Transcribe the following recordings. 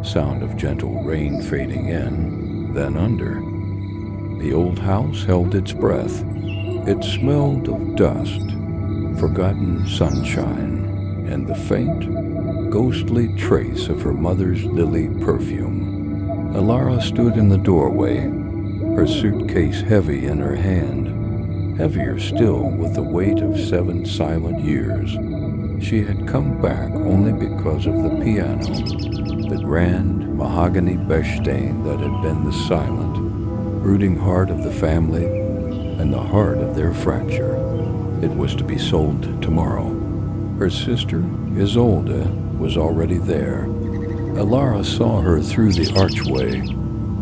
sound of gentle rain fading in, then under. The old house held its breath. It smelled of dust, forgotten sunshine, and the faint, ghostly trace of her mother's lily perfume. Alara stood in the doorway, her suitcase heavy in her hand, heavier still with the weight of 7 silent years. She had come back only because of the piano, the grand mahogany Bechstein that had been the silent, brooding heart of the family and the heart of their fracture. It was to be sold tomorrow. Her sister, Isolde, was already there. Alara saw her through the archway,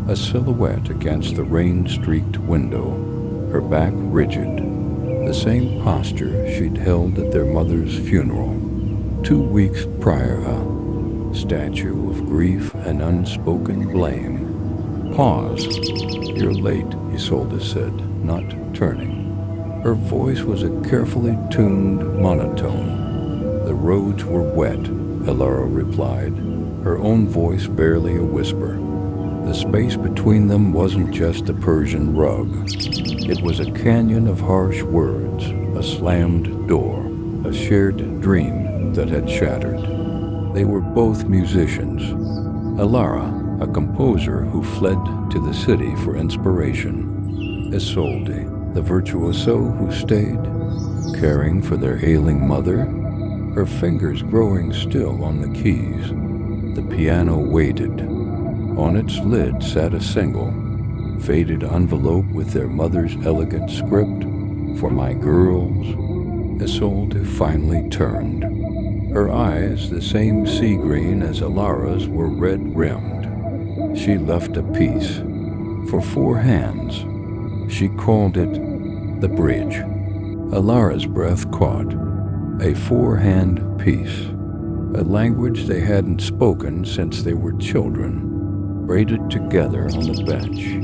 a silhouette against the rain-streaked window, her back rigid, the same posture she'd held at their mother's funeral 2 weeks prior, a statue of grief and unspoken blame. "Pause. You're late," Isolde said, not turning. Her voice was a carefully tuned monotone. "The roads were wet," Alara replied, her own voice barely a whisper. The space between them wasn't just a Persian rug. It was a canyon of harsh words, a slammed door, a shared dream that had shattered. They were both musicians. Alara, a composer who fled to the city for inspiration. Isolde, the virtuoso who stayed, caring for their ailing mother, her fingers growing still on the keys. The piano waited. On its lid sat a single, faded envelope with their mother's elegant script, "For my girls." Isolde finally turned. Her eyes, the same sea green as Alara's, were red-rimmed. She left a piece, for 4 hands. She called it the bridge. Alara's breath caught. A 4-hand piece, a language they hadn't spoken since they were children, braided together on the bench,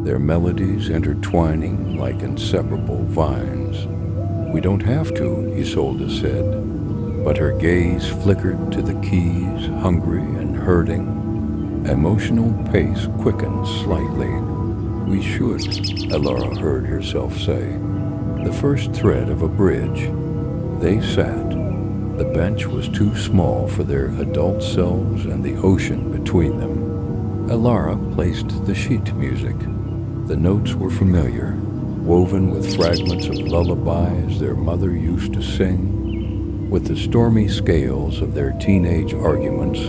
their melodies intertwining like inseparable vines. "We don't have to," Isolde said, but her gaze flickered to the keys, hungry and hurting. Emotional pace quickened slightly. "We should," Alara heard herself say. The first thread of a bridge. They sat. The bench was too small for their adult selves and the ocean between them. Alara placed the sheet music. The notes were familiar, woven with fragments of lullabies their mother used to sing, with the stormy scales of their teenage arguments,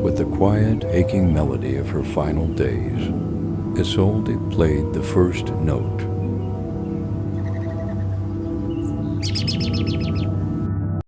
with the quiet, aching melody of her final days. Isolde played the first note.